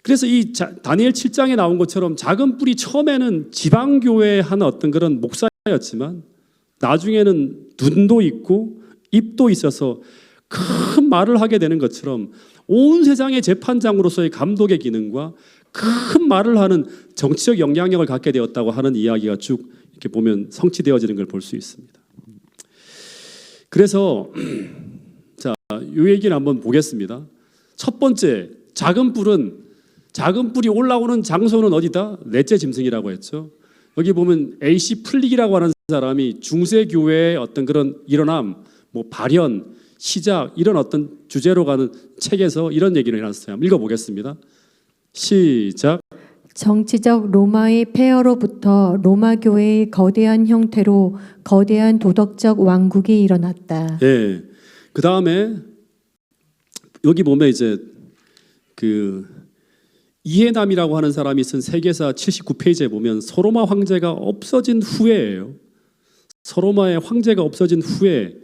그래서 이 다니엘 7장에 나온 것처럼 작은 뿔이 처음에는 지방교회의 한 어떤 그런 목사였지만 나중에는 눈도 있고 입도 있어서 큰 말을 하게 되는 것처럼 온 세상의 재판장으로서의 감독의 기능과 큰 말을 하는 정치적 영향력을 갖게 되었다고 하는 이야기가 쭉 이렇게 보면 성취되어지는 걸 볼 수 있습니다. 그래서 자, 이 얘기를 한번 보겠습니다. 첫 번째, 작은 뿔이 올라오는 장소는 어디다? 넷째 짐승이라고 했죠. 여기 보면 AC 플릭이라고 하는 사람이 중세교회의 어떤 그런 일어남, 뭐 발현, 시작 이런 어떤 주제로 가는 책에서 이런 얘기를 해놨어요. 한번 읽어보겠습니다. 시작. 정치적 로마의 폐허로부터 로마 교회의 거대한 형태로 거대한 도덕적 왕국이 일어났다. 예. 그 다음에 여기 보면 이제 그 이해남이라고 하는 사람이 쓴 세계사 79페이지에 보면 서로마 황제가 없어진 후에예요. 서로마의 황제가 없어진 후에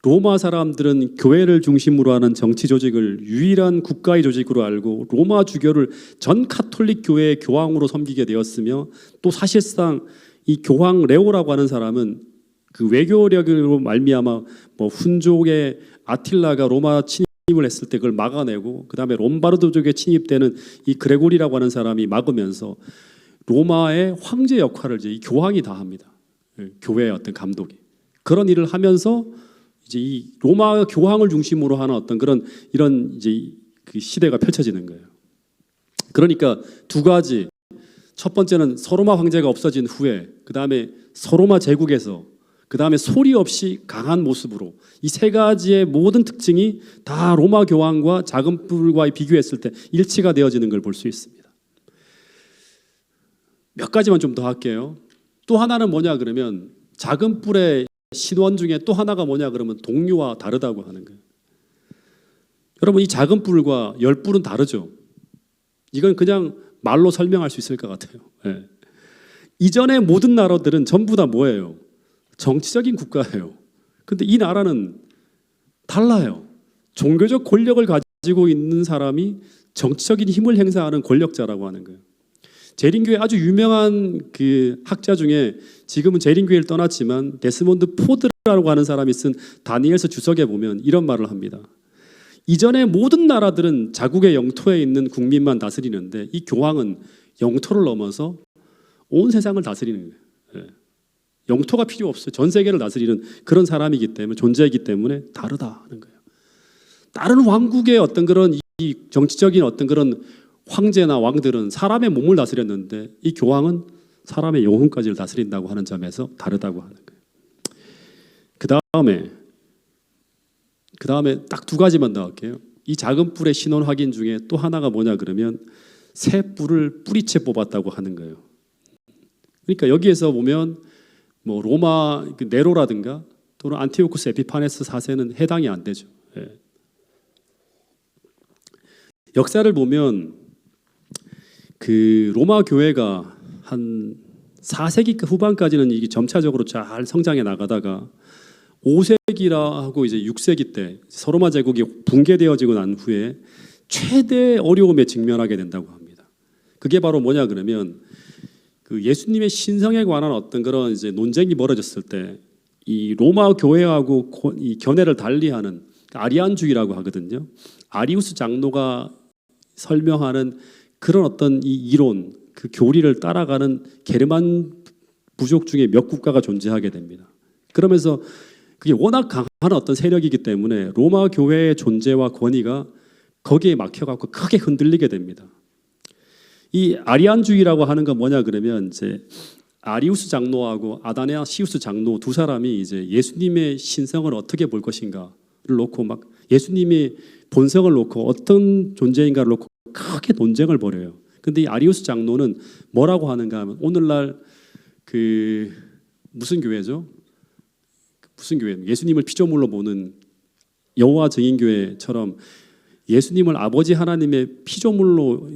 로마 사람들은 교회를 중심으로 하는 정치 조직을 유일한 국가의 조직으로 알고 로마 주교를 전 카톨릭 교회의 교황으로 섬기게 되었으며, 또 사실상 이 교황 레오라고 하는 사람은 그 외교력으로 말미암아 뭐 훈족의 아틸라가 로마 침입을 했을 때 그걸 막아내고, 그 다음에 롬바르도족에 침입되는 이 그레고리라고 하는 사람이 막으면서 로마의 황제 역할을 이제 이 교황이 다 합니다. 교회의 어떤 감독이 그런 일을 하면서 이제 이 로마 교황을 중심으로 하는 어떤 그런 이런 이제 그 시대가 펼쳐지는 거예요. 그러니까 두 가지, 첫 번째는 서로마 황제가 없어진 후에, 그 다음에 서로마 제국에서, 그 다음에 소리 없이 강한 모습으로, 이 세 가지의 모든 특징이 다 로마 교황과 작은 뿔과 비교했을 때 일치가 되어지는 걸 볼 수 있습니다. 몇 가지만 좀 더 할게요. 또 하나는 뭐냐 그러면 작은 뿔의 신원 중에 또 하나가 뭐냐 그러면 동류와 다르다고 하는 거예요. 여러분, 이 작은 뿔과 열 뿔은 다르죠. 이건 그냥 말로 설명할 수 있을 것 같아요. 네. 이전의 모든 나라들은 전부 다 뭐예요? 정치적인 국가예요. 근데 이 나라는 달라요. 종교적 권력을 가지고 있는 사람이 정치적인 힘을 행사하는 권력자라고 하는 거예요. 재림교회 아주 유명한 그 학자 중에 지금은 재림교회를 떠났지만 데스몬드 포드라고 하는 사람이 쓴 다니엘서 주석에 보면 이런 말을 합니다. 이전의 모든 나라들은 자국의 영토에 있는 국민만 다스리는데 이 교황은 영토를 넘어서 온 세상을 다스리는 거예요. 영토가 필요 없어요. 전 세계를 다스리는 그런 사람이기 때문에, 존재이기 때문에 다르다 하는 거예요. 다른 왕국의 어떤 그런 이 정치적인 어떤 그런 황제나 왕들은 사람의 몸을 다스렸는데 이 교황은 사람의 영혼까지를 다스린다고 하는 점에서 다르다고 하는 거예요. 그 다음에 딱 두 가지만 더 할게요. 이 작은 뿔의 신원 확인 중에 또 하나가 뭐냐 그러면 새 뿔을 뿌리채 뽑았다고 하는 거예요. 그러니까 여기에서 보면 뭐 로마 그 네로라든가 또는 안티오쿠스 에피파네스 4세는 해당이 안 되죠. 예. 역사를 보면 그 로마 교회가 한 4세기 후반까지는 이게 점차적으로 잘 성장해 나가다가 5세기라고 이제 6세기 때 서로마 제국이 붕괴되어지고 난 후에 최대 어려움에 직면하게 된다고 합니다. 그게 바로 뭐냐 그러면 그 예수님의 신성에 관한 어떤 그런 이제 논쟁이 벌어졌을 때 이 로마 교회하고 이 견해를 달리하는 아리안주의라고 하거든요. 아리우스 장로가 설명하는 그런 어떤 이 이론, 그 교리를 따라가는 게르만 부족 중에 몇 국가가 존재하게 됩니다. 그러면서 그게 워낙 강한 어떤 세력이기 때문에 로마 교회의 존재와 권위가 거기에 막혀갖고 크게 흔들리게 됩니다. 이 아리안주의라고 하는 건 뭐냐 그러면 이제 아리우스 장로하고 아다네아시우스 장로 두 사람이 이제 예수님의 신성을 어떻게 볼 것인가를 놓고 막 예수님의 본성을 놓고 어떤 존재인가를 놓고 크게 논쟁을 벌여요. 근데 이 아리우스 장로는 뭐라고 하는가 하면 오늘날 그 무슨 교회죠? 무슨 교회? 예수님을 피조물로 보는 여호와 증인교회처럼 예수님을 아버지 하나님의 피조물로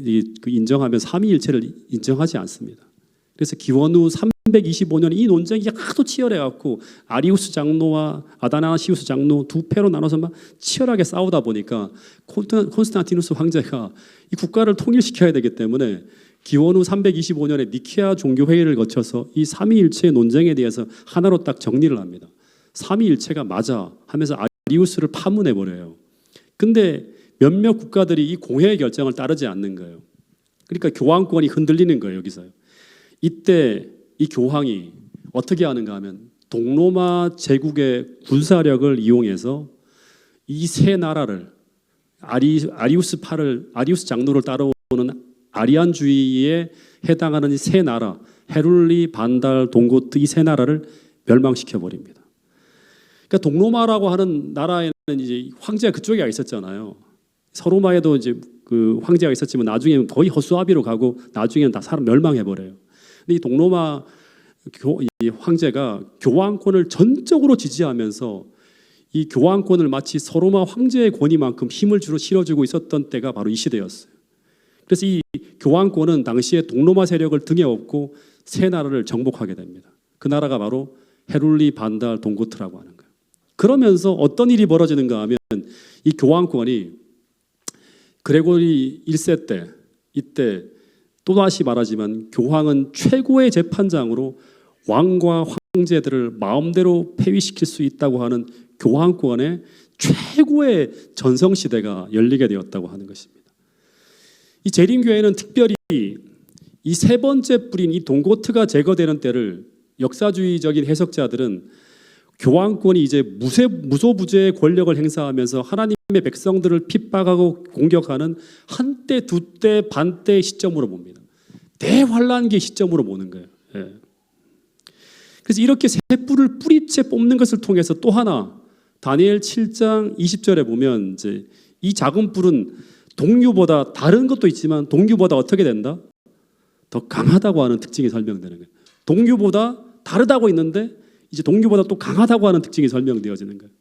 인정하면 삼위일체를 인정하지 않습니다. 그래서 기원 후 325년 이 논쟁이 하도 치열해갖고 아리우스 장로와 아다나시우스 장로 두 패로 나눠서 막 치열하게 싸우다 보니까 콘스탄티누스 황제가 이 국가를 통일시켜야 되기 때문에 기원 후 325년에 니케아 종교회의를 거쳐서 이 삼위일체의 논쟁에 대해서 하나로 딱 정리를 합니다. 삼위일체가 맞아 하면서 아리우스를 파문해버려요. 근데 몇몇 국가들이 이 공회의 결정을 따르지 않는 거예요. 그러니까 교황권이 흔들리는 거예요. 여기서요. 이때 이 교황이 어떻게 하는가 하면 동로마 제국의 군사력을 이용해서 이 세 나라를 아리우스 장로를 따라오는 아리안주의에 해당하는 이 세 나라 헤룰리, 반달, 동고트 이 세 나라를 멸망시켜 버립니다. 그러니까 동로마라고 하는 나라에는 이제 황제가 그쪽에 있었잖아요. 서로마에도 이제 그 황제가 있었지만 나중에는 거의 허수아비로 가고 나중에는 다 사람 멸망해 버려요. 근데 이 동로마 이 황제가 교황권을 전적으로 지지하면서 이 교황권을 마치 서로마 황제의 권위만큼 힘을 주로 실어주고 있었던 때가 바로 이 시대였어요. 그래서 이 교황권은 당시에 동로마 세력을 등에 업고 세 나라를 정복하게 됩니다. 그 나라가 바로 헤룰리, 반달, 동고트라고 하는 거예요. 그러면서 어떤 일이 벌어지는가 하면 이 교황권이 그레고리 1세 때 이때 또다시 말하지만 교황은 최고의 재판장으로 왕과 황제들을 마음대로 폐위시킬 수 있다고 하는 교황권의 최고의 전성시대가 열리게 되었다고 하는 것입니다. 이 재림교회는 특별히 이 세 번째 뿌린 이 동고트가 제거되는 때를 역사주의적인 해석자들은 교황권이 이제 무소부재의 권력을 행사하면서 하나님의 백성들을 핍박하고 공격하는 한때, 두때, 반때의 시점으로 봅니다. 대환란기의 시점으로 보는 거예요. 예. 그래서 이렇게 세 뿔을 뿌리째 뽑는 것을 통해서 또 하나 다니엘 7장 20절에 보면 이제 이 작은 뿔은 동류보다 다른 것도 있지만 동류보다 어떻게 된다? 더 강하다고 하는 특징이 설명되는 거예요. 동류보다 다르다고 있는데 이제 동류보다 또 강하다고 하는 특징이 설명되어지는 거예요.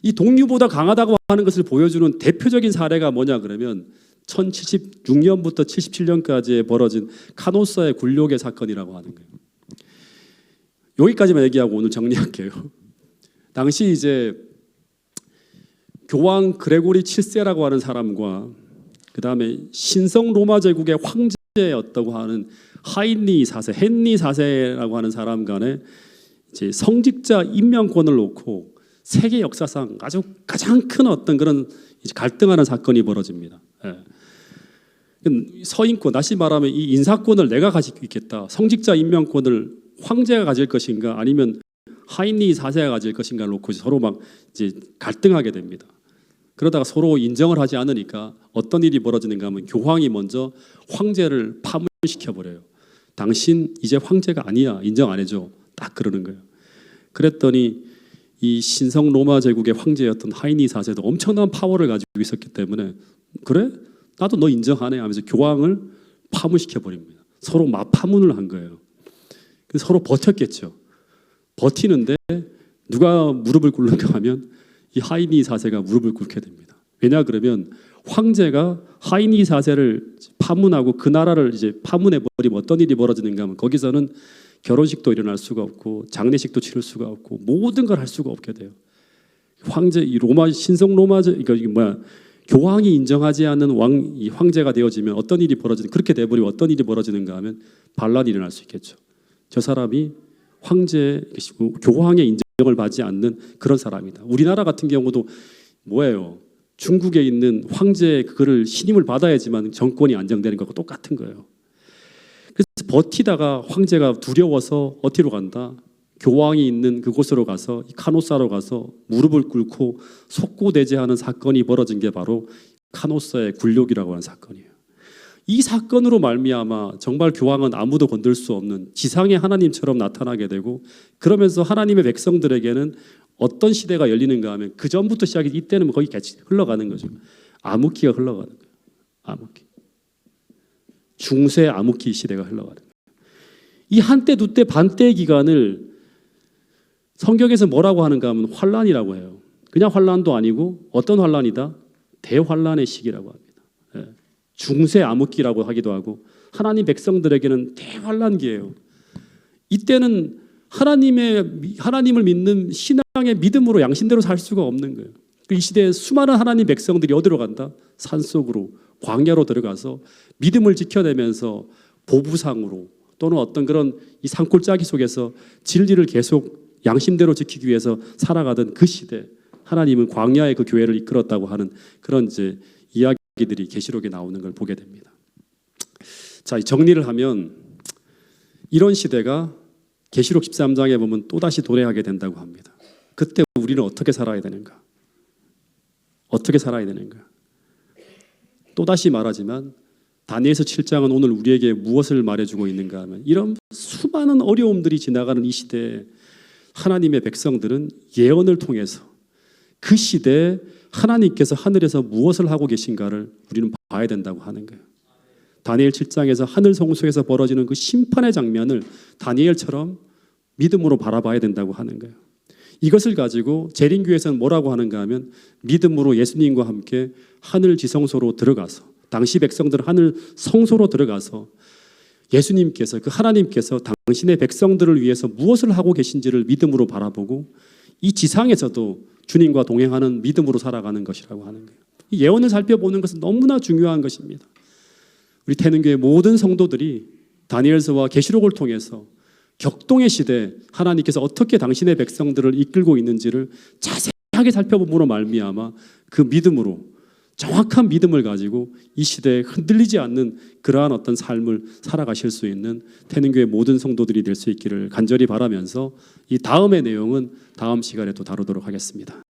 이 동류보다 강하다고 하는 것을 보여주는 대표적인 사례가 뭐냐 그러면 1076년부터 77년까지에 벌어진 카노사의 굴욕의 사건이라고 하는 거예요. 여기까지만 얘기하고 오늘 정리할게요. 당시 이제 교황 그레고리 7세라고 하는 사람과 그 다음에 신성 로마 제국의 황제였다고 하는 하인리 4세, 헨리 4세라고 하는 사람 간에 이제 성직자 임명권을 놓고 세계 역사상 아주 가장 큰 어떤 그런 갈등하는 사건이 벌어집니다. 예. 서인권, 다시 말하면 이 인사권을 내가 가지고 있겠다. 성직자 임명권을 황제가 가질 것인가, 아니면 하인리 4세가 가질 것인가를 놓고 서로 막 이제 갈등하게 됩니다. 그러다가 서로 인정을 하지 않으니까 어떤 일이 벌어지는가 하면 교황이 먼저 황제를 파문시켜 버려요. 당신 이제 황제가 아니야, 인정 안 해줘. 딱 그러는 거예요. 그랬더니 이 신성 로마 제국의 황제였던 하인리 4세도 엄청난 파워를 가지고 있었기 때문에 그래? 나도 너 인정하네 하면서 교황을 파문시켜 버립니다. 서로 맞파문을 한 거예요. 그래서 서로 버텼겠죠. 버티는데 누가 무릎을 꿇는가 하면 이 하이니 4세가 무릎을 꿇게 됩니다. 왜냐 그러면 황제가 하이니 4세를 파문하고 그 나라를 이제 파문해 버리면 어떤 일이 벌어지는가 하면 거기서는 결혼식도 일어날 수가 없고 장례식도 치를 수가 없고 모든 걸 할 수가 없게 돼요. 황제 이 로마 신성 로마제 이게 뭐야 교황이 인정하지 않는 이 황제가 되어지면 어떤 일이 벌어지는 그렇게 돼버리면 어떤 일이 벌어지는가 하면 반란이 일어날 수 있겠죠. 저 사람이 황제 교황의 인정을 받지 않는 그런 사람이다. 우리나라 같은 경우도 뭐예요? 중국에 있는 황제 그거를 신임을 받아야지만 정권이 안정되는 거하고 똑같은 거예요. 그래서 버티다가 황제가 두려워서 어디로 간다? 교황이 있는 그곳으로 가서 카노사로 가서 무릎을 꿇고 속고대죄하는 사건이 벌어진 게 바로 카노사의 굴욕이라고 하는 사건이에요. 이 사건으로 말미암아 정말 교황은 아무도 건들 수 없는 지상의 하나님처럼 나타나게 되고 그러면서 하나님의 백성들에게는 어떤 시대가 열리는가 하면 그 전부터 시작이 이때는 거의 흘러가는 거죠. 암흑기가 흘러가는 거예요. 암흑기. 중세 암흑기 시대가 흘러가는 거예요. 이 한때 두때 반때 기간을 성경에서 뭐라고 하는가 하면 환란이라고 해요. 그냥 환란도 아니고 어떤 환란이다? 대환란의 시기라고 합니다. 중세 암흑기라고 하기도 하고 하나님 백성들에게는 대환란기예요. 이때는 하나님을 믿는 신앙의 믿음으로 양심대로 살 수가 없는 거예요. 이 시대에 수많은 하나님 백성들이 어디로 간다? 산속으로 광야로 들어가서 믿음을 지켜내면서 보부상으로 또는 어떤 그런 이 산골짜기 속에서 진리를 계속 양심대로 지키기 위해서 살아가던 그 시대 하나님은 광야의 그 교회를 이끌었다고 하는 그런 이제 이야기들이 계시록에 나오는 걸 보게 됩니다. 자, 정리를 하면 이런 시대가 계시록 13장에 보면 또다시 도래하게 된다고 합니다. 그때 우리는 어떻게 살아야 되는가? 어떻게 살아야 되는가? 또다시 말하지만 다니엘서 7장은 오늘 우리에게 무엇을 말해주고 있는가 하면 이런 수많은 어려움들이 지나가는 이 시대에 하나님의 백성들은 예언을 통해서 그 시대에 하나님께서 하늘에서 무엇을 하고 계신가를 우리는 봐야 된다고 하는 거예요. 다니엘 7장에서 하늘 성소에서 벌어지는 그 심판의 장면을 다니엘처럼 믿음으로 바라봐야 된다고 하는 거예요. 이것을 가지고 재림교회에서는 뭐라고 하는가 하면 믿음으로 예수님과 함께 하늘 지성소로 들어가서 당시 백성들은 하늘 성소로 들어가서 예수님께서 그 하나님께서 당신의 백성들을 위해서 무엇을 하고 계신지를 믿음으로 바라보고 이 지상에서도 주님과 동행하는 믿음으로 살아가는 것이라고 하는 거예요. 이 예언을 살펴보는 것은 너무나 중요한 것입니다. 우리 태능교회 모든 성도들이 다니엘서와 계시록을 통해서 격동의 시대 하나님께서 어떻게 당신의 백성들을 이끌고 있는지를 자세하게 살펴봄으로 말미암아 그 믿음으로 정확한 믿음을 가지고 이 시대에 흔들리지 않는 그러한 어떤 삶을 살아가실 수 있는 태능교회 모든 성도들이 될 수 있기를 간절히 바라면서 이 다음의 내용은 다음 시간에 또 다루도록 하겠습니다.